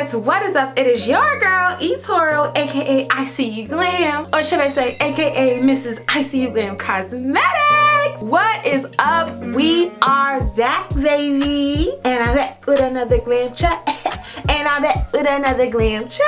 guys, what is up? It is your girl eToro, aka ICU Glam, or should I say aka Mrs. ICU Glam Cosmetics. What is up? We are back, baby, and I'm back with another glam chat and I'm back with another glam chat.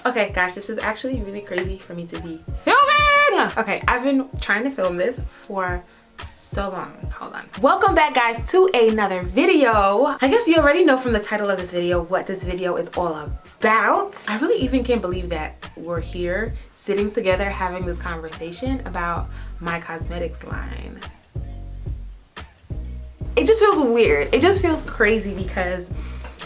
Okay guys, this is actually really crazy for me to be filming. Okay, I've been trying to film this for so long. Hold on. Welcome back guys to another video. I guess you already know from the title of this video what this video is all about. I really even can't believe that we're here sitting together having this conversation about my cosmetics line. It just feels weird. It just feels crazy because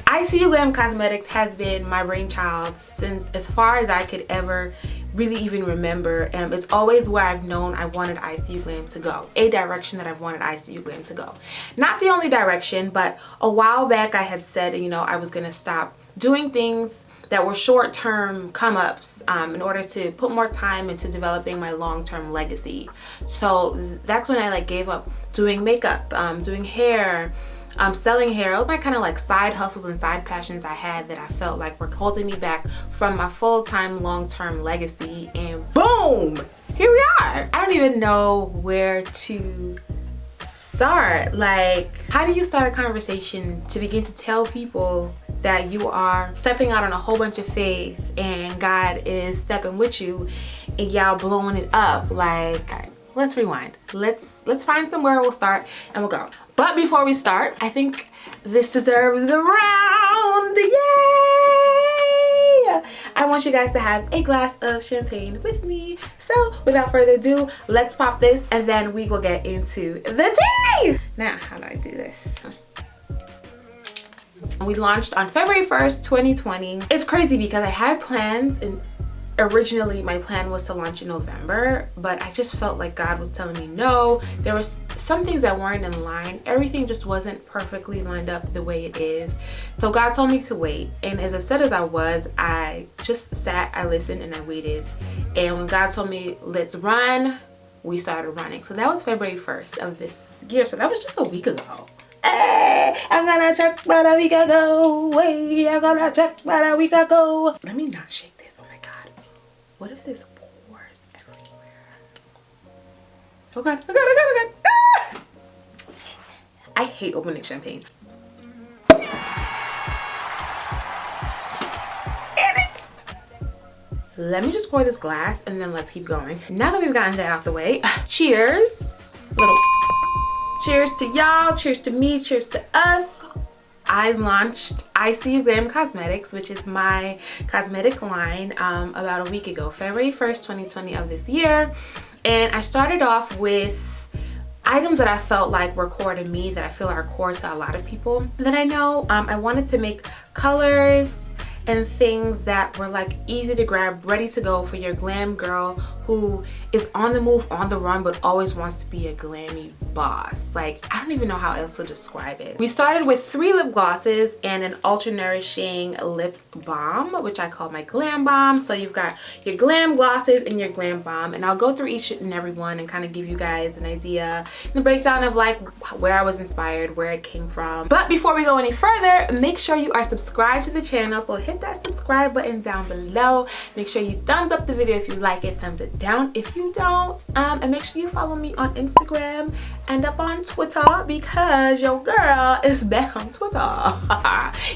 ICU Glam Cosmetics has been my brainchild since as far as I could ever really even remember. It's always where I've known I wanted ICU Glam to go. A direction that I've wanted ICU Glam to go. Not the only direction, but a while back I had said, you know, I was gonna stop doing things that were short-term come-ups in order to put more time into developing my long-term legacy. So that's when I gave up doing makeup, doing hair, selling hair, all my kind of side hustles and side passions I had that I felt like were holding me back from my full-time long-term legacy, and boom, here we are. I don't even know where to start. How do you start a conversation to begin to tell people that you are stepping out on a whole bunch of faith and God is stepping with you and y'all blowing it up? All right, let's rewind. Let's find somewhere we'll start and we'll go. But before we start, I think this deserves a round. Yay! I want you guys to have a glass of champagne with me. So without further ado, let's pop this and then we will get into the tea. Now, how do I do this? We launched on February 1st, 2020. It's crazy because I had plans, and originally my plan was to launch in November, but I just felt like God was telling me no. There was some things that weren't in line. Everything just wasn't perfectly lined up the way it is. So God told me to wait, and as upset as I was, I just sat, I listened, and I waited. And when God told me let's run, we started running. So that was February 1st of this year. So that was just a week ago. Hey, I'm gonna check about a week ago. Hey, I'm gonna check about a week ago. Let me not shake this. Oh my God. What if this pours everywhere? Oh God, oh God, oh God, oh God. Ah! I hate opening champagne. Let me just pour this glass and then let's keep going. Now that we've gotten that out the way, cheers. Little cheers to y'all, cheers to me, cheers to us. I launched ICU Glam Cosmetics, which is my cosmetic line, about a week ago, February 1st, 2020 of this year. And I started off with items that I felt like were core to me, that I feel are core to a lot of people that I know. I wanted to make colors and things that were easy to grab, ready to go for your glam girl who is on the move, on the run, but always wants to be a glammy boss. I don't even know how else to describe it. We started with 3 lip glosses and an ultra nourishing lip balm, which I call my glam balm. So you've got your glam glosses and your glam balm, and I'll go through each and every one and kind of give you guys an idea, the breakdown of where I was inspired, where it came from. But before we go any further, make sure you are subscribed to the channel. So hit that subscribe button down below. Make sure you thumbs up the video if you like it, thumbs it down if you don't, and make sure you follow me on Instagram and up on Twitter, because your girl is back on Twitter.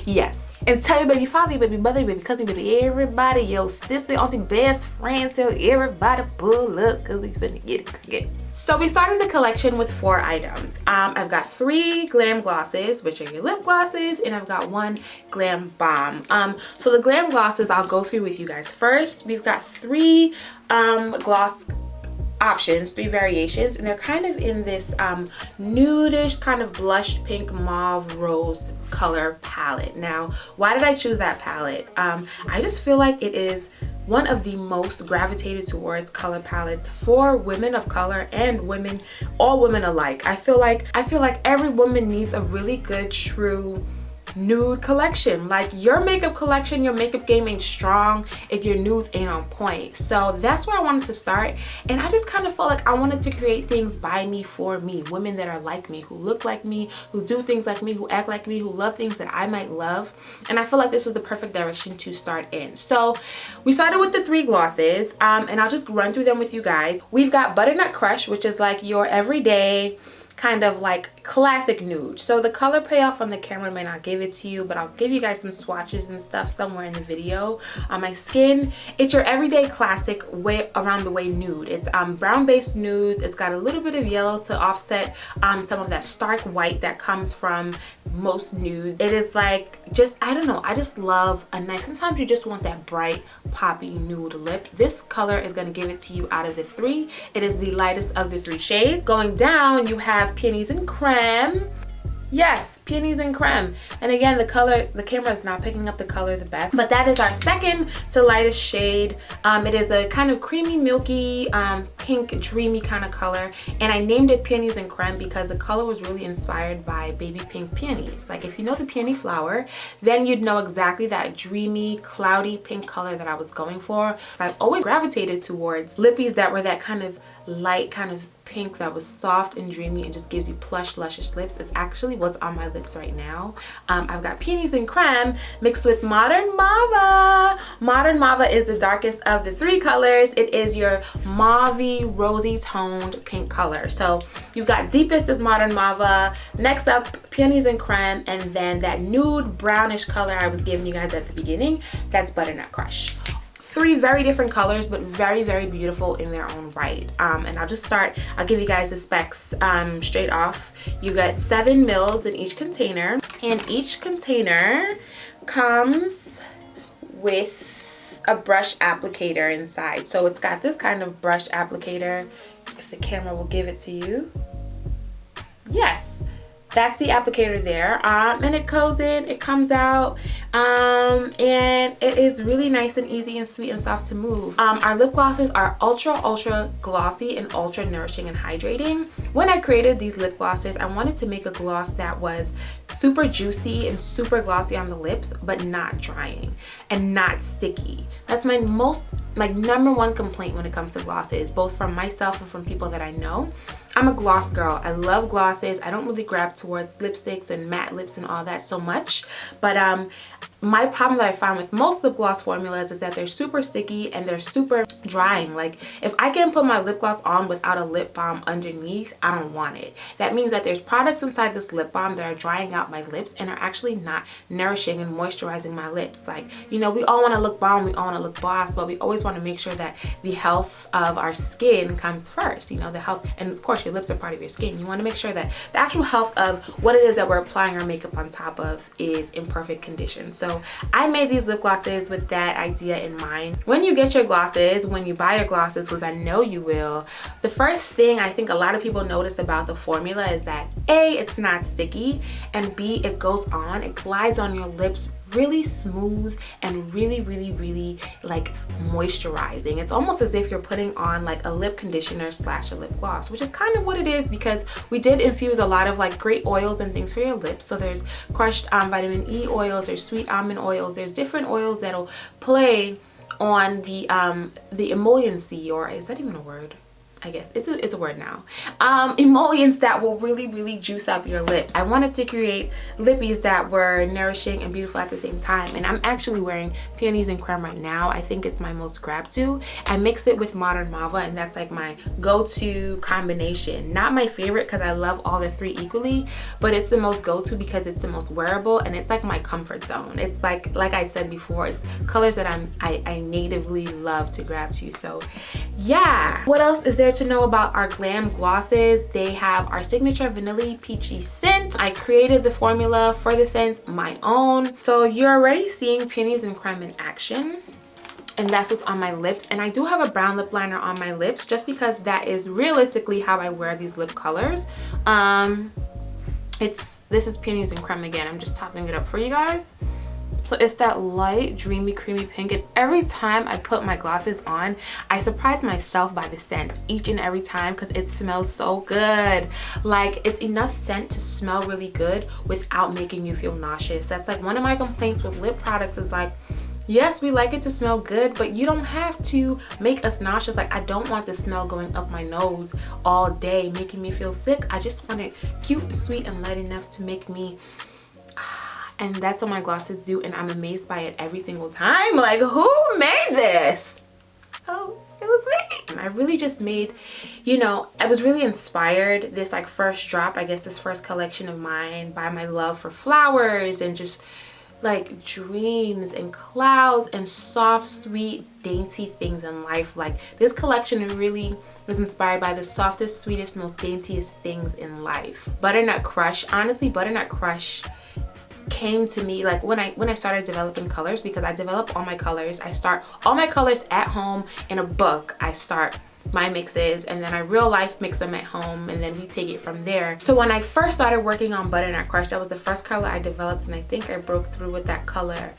Yes, and tell your baby father, your baby mother, your baby cousin, baby everybody, your sister, auntie, best friend, tell everybody pull up because we finna get it cricket. So we started the collection with 4 items. I've got 3 glam glosses, which are your lip glosses, and I've got 1 glam balm. So the glam glosses I'll go through with you guys. First, we've got 3 gloss options, 3 variations, and they're kind of in this nudish kind of blush pink mauve rose color palette. Now, why did I choose that palette? I just feel like it is one of the most gravitated towards color palettes for women of color and women, all women alike. I feel like every woman needs a really good, true nude collection. Like, your makeup collection, your makeup game ain't strong if your nudes ain't on point. So that's where I wanted to start, and I just kind of felt like I wanted to create things by me, for me, women that are like me, who look like me, who do things like me, who act like me, who love things that I might love. And I feel like this was the perfect direction to start in. So we started with the 3 glosses, and I'll just run through them with you guys. We've got Butternut Crush, which is like your everyday kind of like classic nude. So the color payoff on the camera may not give it to you, but I'll give you guys some swatches and stuff somewhere in the video. On my skin, it's your everyday classic way around the way nude. It's brown based nude. It's got a little bit of yellow to offset some of that stark white that comes from most nude. It is like, just, I don't know, I just love a nice, sometimes you just want that bright poppy nude lip. This color is going to give it to you out of the 3. It is the lightest of the 3 shades. Going down, you have Peonies and Creme. Yes, Peonies and Creme. And again, the color, the camera is not picking up the color the best, but that is our second to lightest shade. It is a kind of creamy, milky, pink, dreamy kind of color. And I named it Peonies and Creme because the color was really inspired by baby pink peonies. Like, if you know the peony flower, then you'd know exactly that dreamy, cloudy pink color that I was going for. I've always gravitated towards lippies that were that kind of light, kind of pink that was soft and dreamy and just gives you plush, luscious lips. It's actually what's on my lips right now. I've got Peonies and Creme mixed with Modern Mauve. Modern Mauve is the darkest of the 3 colors. It is your mauve-y, rosy toned pink color. So you've got deepest is Modern Mauve, next up Peonies and Creme, and then that nude brownish color I was giving you guys at the beginning, that's Butternut Crush. 3 very different colors, but very, very beautiful in their own right. And I'll give you guys the specs straight off. You got 7 mils in each container, and each container comes with a brush applicator inside. So it's got this kind of brush applicator, if the camera will give it to you. Yes, that's the applicator there. And it goes in, it comes out, and it is really nice and easy and sweet and soft to move. Our lip glosses are ultra glossy and ultra nourishing and hydrating. When I created these lip glosses, I wanted to make a gloss that was super juicy and super glossy on the lips, but not drying and not sticky. That's my #1 complaint when it comes to glosses, both from myself and from people that I know. I'm a gloss girl. I love glosses. I don't really grab towards lipsticks and matte lips and all that so much, but my problem that I found with most lip gloss formulas is that they're super sticky and they're super drying. Like, if I can put my lip gloss on without a lip balm underneath, I don't want it. That means that there's products inside this lip balm that are drying out my lips and are actually not nourishing and moisturizing my lips. Like, you know, we all want to look balm, we all want to look gloss, but we always want to make sure that the health of our skin comes first. You know, the health, and of course your lips are part of your skin. You want to make sure that the actual health of what it is that we're applying our makeup on top of is in perfect condition. So I made these lip glosses with that idea in mind. When you get your glosses, when you buy your glosses, because I know you will, the first thing I think a lot of people notice about the formula is that A, it's not sticky, and B, it goes on, it glides on your lips really smooth and really like moisturizing. It's almost as if you're putting on like a lip conditioner / a lip gloss, which is kind of what it is, because we did infuse a lot of like great oils and things for your lips. So there's crushed vitamin E oils, there's sweet almond oils, there's different oils that'll play on the emolliency, or is that even a word? I guess it's a word now. Emollients that will really juice up your lips. I wanted to create lippies that were nourishing and beautiful at the same time, and I'm actually wearing Peonies and Creme right now. I think it's my most grab to. I mixed it with Modern Mauve, and that's like my go-to combination. Not my favorite because I love all the 3 equally, but it's the most go-to because it's the most wearable and it's like my comfort zone. It's like I said before, it's colors that I natively love to grab to. So yeah, what else is there to know about our glam glosses? They have our signature vanilla peachy scent. I created the formula for the scent my own. So you're already seeing Peonies and Creme in action, and that's what's on my lips. And I do have a brown lip liner on my lips just because that is realistically how I wear these lip colors. This is Peonies and Creme again. I'm just topping it up for you guys. So it's that light, dreamy, creamy pink, and every time I put my glosses on, I surprise myself by the scent each and every time because it smells so good. Like, it's enough scent to smell really good without making you feel nauseous. That's like one of my complaints with lip products is like, yes, we like it to smell good, but you don't have to make us nauseous. Like, I don't want the smell going up my nose all day, making me feel sick. I just want it cute, sweet, and light enough to make me... And that's what my glosses do, and I'm amazed by it every single time. Like, who made this? Oh, it was me. I really just made, you know, I was really inspired, this like first drop, I guess this first collection of mine, by my love for flowers and just like dreams and clouds and soft, sweet, dainty things in life. Like, this collection really was inspired by the softest, sweetest, most daintiest things in life. Butternut Crush, honestly, Butternut Crush came to me like when I started developing colors, because I develop all my colors. I start all my colors at home in a book. I start my mixes and then I real life mix them at home, and then we take it from there. So when I first started working on Butternut Crush, that was the first color I developed, and I think I broke through with that color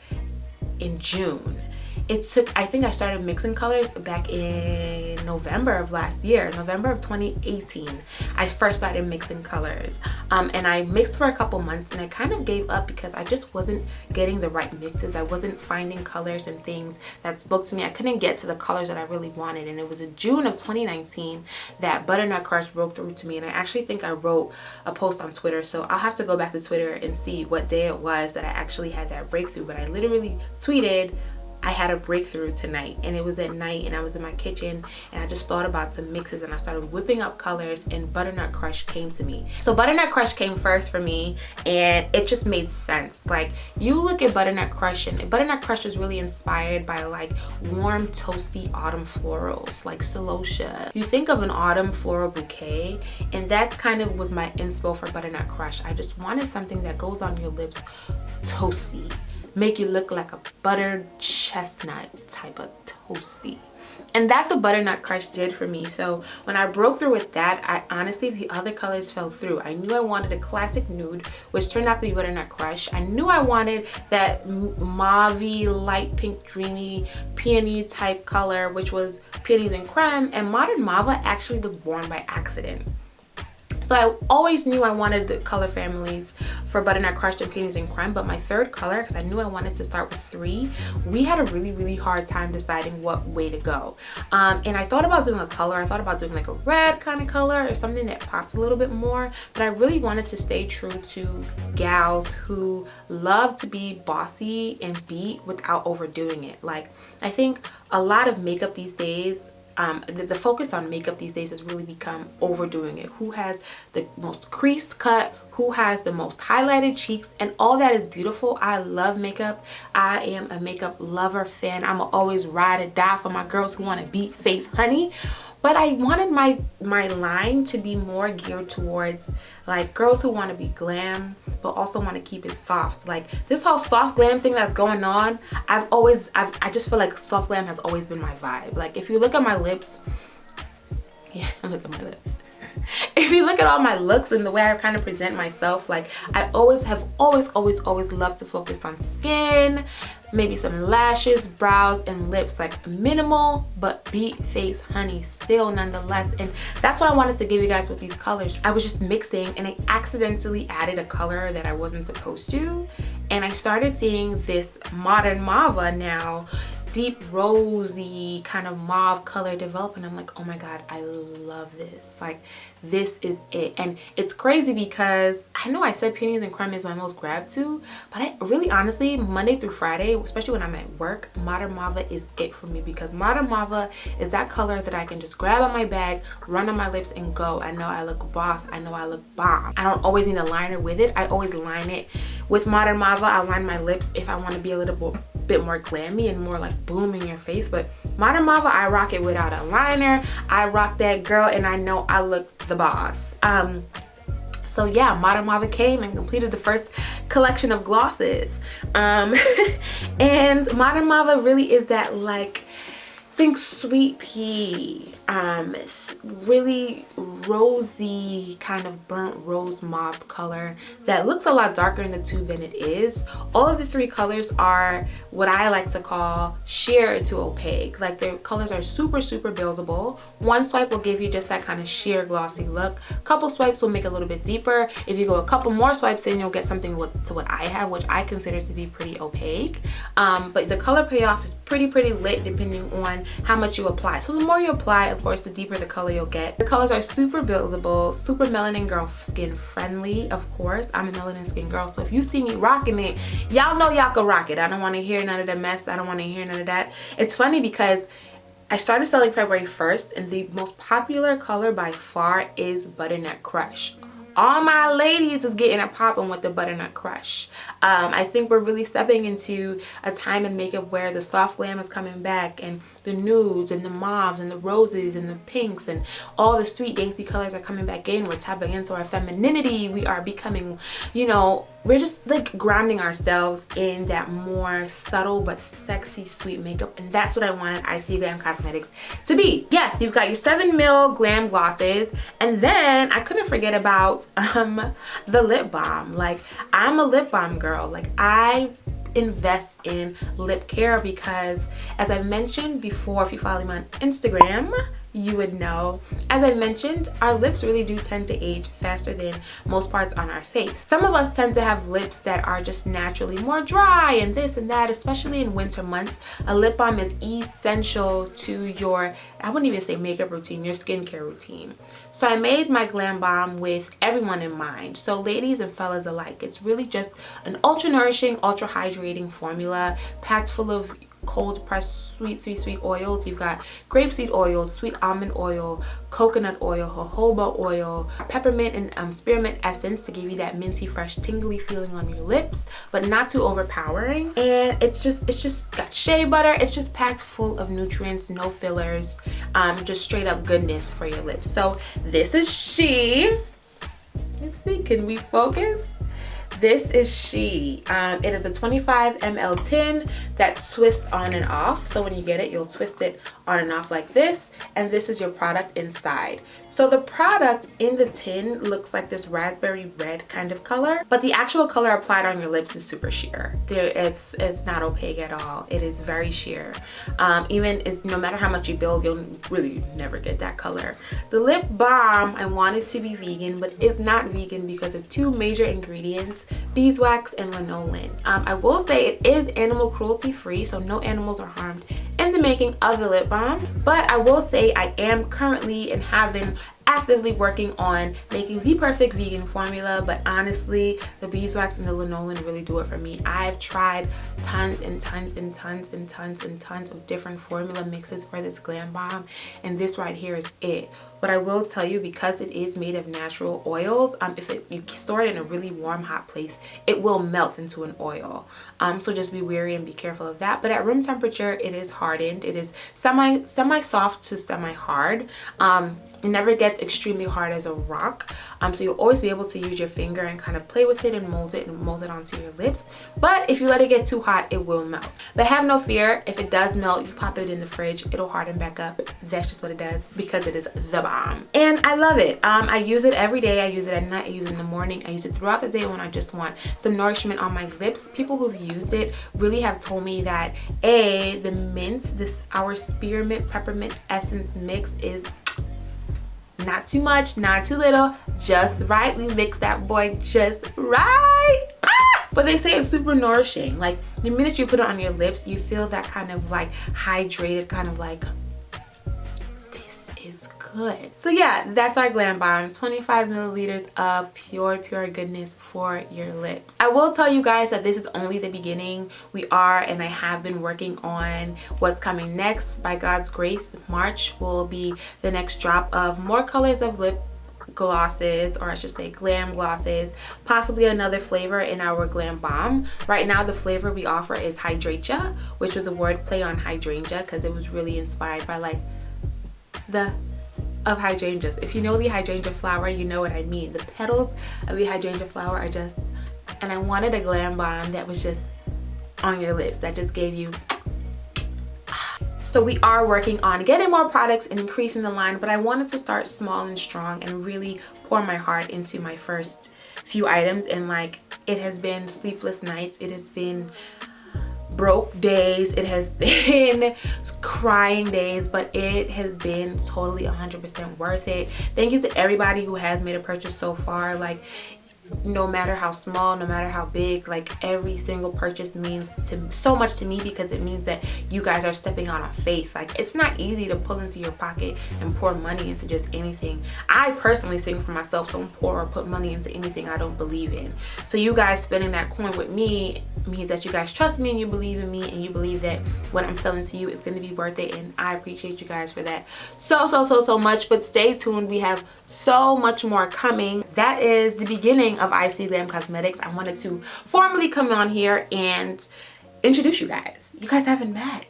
in June. It took, I think I started mixing colors back in November of last year, November of 2018. I first started mixing colors, and I mixed for a couple months, and I kind of gave up because I just wasn't getting the right mixes. I wasn't finding colors and things that spoke to me. I couldn't get to the colors that I really wanted, and it was in June of 2019 that Butternut Crush broke through to me. And I actually think I wrote a post on Twitter, so I'll have to go back to Twitter and see what day it was that I actually had that breakthrough. But I literally tweeted, I had a breakthrough tonight, and it was at night, and I was in my kitchen, and I just thought about some mixes, and I started whipping up colors, and Butternut Crush came to me. So Butternut Crush came first for me, and it just made sense. Like, you look at Butternut Crush, and Butternut Crush was really inspired by like warm, toasty autumn florals, like celosia. You think of an autumn floral bouquet, and that's kind of was my inspo for Butternut Crush. I just wanted something that goes on your lips toasty, make you look like a buttered chestnut type of toasty. And that's what Butternut Crush did for me. So when I broke through with that, I honestly, the other colors fell through. I knew I wanted a classic nude, which turned out to be Butternut Crush. I knew I wanted that mauve-y, light pink, dreamy, peony type color, which was Peonies and Creme. And Modern Mauve actually was born by accident. So I always knew I wanted the color families for Butternut Crush and Peonies and Creme, but my third color, because I knew I wanted to start with 3, we had a really hard time deciding what way to go. And I thought about doing a color. I thought about doing like a red kind of color or something that popped a little bit more, but I really wanted to stay true to gals who love to be bossy and beat without overdoing it. Like, I think a lot of makeup these days, the focus on makeup these days has really become overdoing it. Who has the most creased cut, who has the most highlighted cheeks, and all that is beautiful. I love makeup. I am a makeup lover, fan. I'm always ride or die for my girls who want to beat face honey. But I wanted my line to be more geared towards like girls who want to be glam but also want to keep it soft. Like, this whole soft glam thing that's going on, I just feel like soft glam has always been my vibe. Like, if you look at my lips, yeah, look at my lips. If you look at all my looks and the way I kind of present myself, like, I always loved to focus on skin, maybe some lashes, brows, and lips. Like, minimal but beat face honey still nonetheless. And that's what I wanted to give you guys with these colors. I was just mixing and I accidentally added a color that I wasn't supposed to, and I started seeing this Modern Mauve now, deep rosy kind of mauve color develop, and I'm like, oh my god, I love this. Like, this is it. And it's crazy because I know I said Peonies and Creme is my most grab to, but I really, honestly, Monday through Friday, especially when I'm at work, Modern Mauve is it for me, because Modern Mauve is that color that I can just grab on my bag, run on my lips, and go. I know I look boss. I know I look bomb. I don't always need a liner with it. I always line it with Modern Mauve. I line my lips if I want to be a little bit more glammy and more like boom in your face. But Modern Mauve, I rock it without a liner. I rock that girl, and I know I look the boss. So yeah, Modern Mauve came and completed the first collection of glosses. And Modern Mauve really is that, like, think sweet pea, really rosy, kind of burnt rose mauve color that looks a lot darker in the tube than it is. All of the three colors are what I like to call sheer to opaque. Like, their colors are super buildable. One swipe will give you just that kind of sheer glossy look. Couple swipes will make it a little bit deeper. If you go a couple more swipes in, you'll get something to what I have, which I consider to be pretty opaque. But the color payoff is pretty lit depending on how much you apply. So the more you apply, of course, the deeper the color you'll get. The colors are super buildable, super melanin girl skin friendly. Of course, I'm a melanin skin girl, so if you see me rocking it, y'all know y'all can rock it. I don't want to hear none of the mess. I don't want to hear none of that. It's funny because I started selling February 1st, and the most popular color by far is Butternut Crush. All my ladies is getting it popping with the Butternut Crush. I think we're really stepping into a time in makeup where the soft glam is coming back, and the nudes and the mauves and the roses and the pinks and all the sweet dainty colors are coming back in. We're tapping into our femininity. We are becoming, you know, we're just like grounding ourselves in that more subtle but sexy sweet makeup, and that's what I wanted ICU Glam Cosmetics to be. Yes, you've got your 7ml glam glosses, and then I couldn't forget about the lip balm. Like, I'm a lip balm girl. Like, I invest in lip care because, as I've mentioned before, if you follow me on Instagram, you would know, as I mentioned, our lips really do tend to age faster than most parts on our face. Some of us tend to have lips that are just naturally more dry and this and that, especially in winter months. A lip balm is essential to your, I wouldn't even say makeup routine, your skincare routine. So I made my glam balm with everyone in mind. So ladies and fellas alike, it's really just an ultra nourishing, ultra hydrating formula packed full of cold pressed sweet oils. You've got grapeseed oil, sweet almond oil, coconut oil, jojoba oil, peppermint and spearmint essence to give you that minty fresh tingly feeling on your lips, but not too overpowering. And it's just got shea butter. It's just packed full of nutrients, no fillers, just straight up goodness for your lips. So this is she. Let's see, can we focus? This is she. It is a 25 ml tin that twists on and off. So when you get it, you'll twist it on and off like this. And this is your product inside. So the product in the tin looks like this raspberry red kind of color, but the actual color applied on your lips is super sheer. It's not opaque at all. It is very sheer. No matter how much you build, you'll really never get that color. The lip balm, I want it to be vegan, but it's not vegan because of two major ingredients: beeswax and lanolin. I will say it is animal cruelty free, so no animals are harmed in the making of the lip balm. But I will say I am currently and have been actively working on making the perfect vegan formula, but honestly, the beeswax and the lanolin really do it for me. I've tried tons and tons and tons and tons and tons of different formula mixes for this glam balm, and this right here is it. But I will tell you, because it is made of natural oils, if you store it in a really warm, hot place, it will melt into an oil. So just be wary and be careful of that. But at room temperature, it is hardened. It is semi-soft to semi-hard. It never gets extremely hard as a rock. So you'll always be able to use your finger and kind of play with it and mold it onto your lips. But if you let it get too hot, it will melt. But have no fear, if it does melt, you pop it in the fridge, it'll harden back up. That's just what it does, because it is the bomb. And I love it. I use it every day. I use it at night, I use it in the morning, I use it throughout the day when I just want some nourishment on my lips. People who've used it really have told me that the mint, our spearmint peppermint essence mix is not too much, not too little, just right. We mix that boy just right. But they say it's super nourishing. Like, the minute you put it on your lips, you feel that kind of like hydrated, kind of like, this is good. So yeah, that's our glam balm. 25 milliliters of pure goodness for your lips. I will tell you guys that this is only the beginning. We are, and I have been working on what's coming next. By God's grace, March will be the next drop of more colors of lip glosses, or I should say glam glosses, possibly another flavor in our glam balm. Right now the flavor we offer is hydrangea, which was a word play on hydrangea because it was really inspired by like of hydrangeas. If you know the hydrangea flower, you know what I mean. The petals of the hydrangea flower are just, and I wanted a glam balm that was just on your lips, that just gave you So we are working on getting more products and increasing the line, but I wanted to start small and strong and really pour my heart into my first few items. And like, it has been sleepless nights, it has been broke days, it has been crying days, but it has been totally 100% worth it. Thank you to everybody who has made a purchase so far. Like, no matter how small, no matter how big, like every single purchase means so much to me, because it means that you guys are stepping out on faith. Like, it's not easy to pull into your pocket and pour money into just anything. I personally, speaking for myself, don't pour or put money into anything I don't believe in. So you guys spending that coin with me means that you guys trust me and you believe in me, and you believe that what I'm selling to you is going to be worth it, and I appreciate you guys for that so much. But stay tuned, we have so much more coming. That is the beginning of ICU Glam Cosmetics. I wanted to formally come on here and introduce you guys. You guys haven't met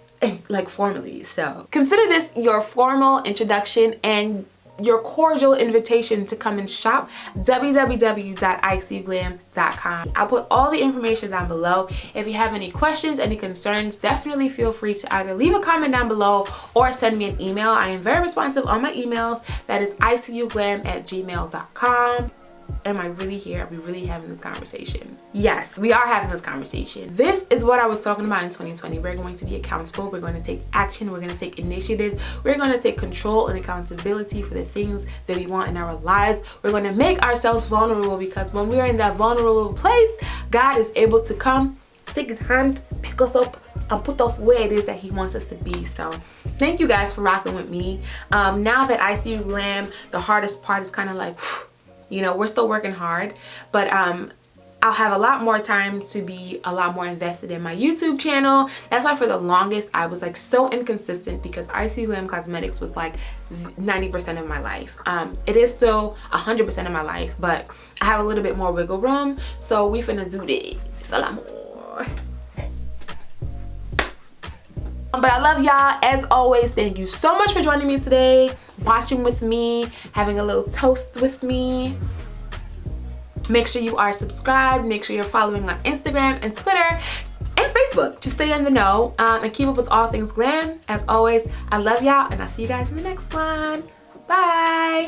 like formally, so consider this your formal introduction and your cordial invitation to come and shop. www.icuglam.com. I'll put all the information down below. If you have any questions, any concerns, definitely feel free to either leave a comment down below or send me an email. I am very responsive on my emails. That is icuglam@gmail.com. Am I really here? Are we really having this conversation? Yes, we are having this conversation. This is what I was talking about in 2020. We're going to be accountable. We're going to take action. We're going to take initiative. We're going to take control and accountability for the things that we want in our lives. We're going to make ourselves vulnerable, because when we are in that vulnerable place, God is able to come, take his hand, pick us up, and put us where it is that he wants us to be. So thank you guys for rocking with me. Now that ICU Glam, the hardest part is kind of like, you know, we're still working hard, but I'll have a lot more time to be a lot more invested in my YouTube channel. That's why for the longest I was like so inconsistent, because ICU Glam Cosmetics was like 90% of my life. It is still 100% of my life, but I have a little bit more wiggle room. So we finna do this a lot more. But I love y'all as always. Thank you so much for joining me today, watching with me, having a little toast with me. Make sure you are subscribed. Make sure you're following on Instagram and Twitter and Facebook to stay in the know and keep up with all things glam. As always, I love y'all, and I'll see you guys in the next one. Bye.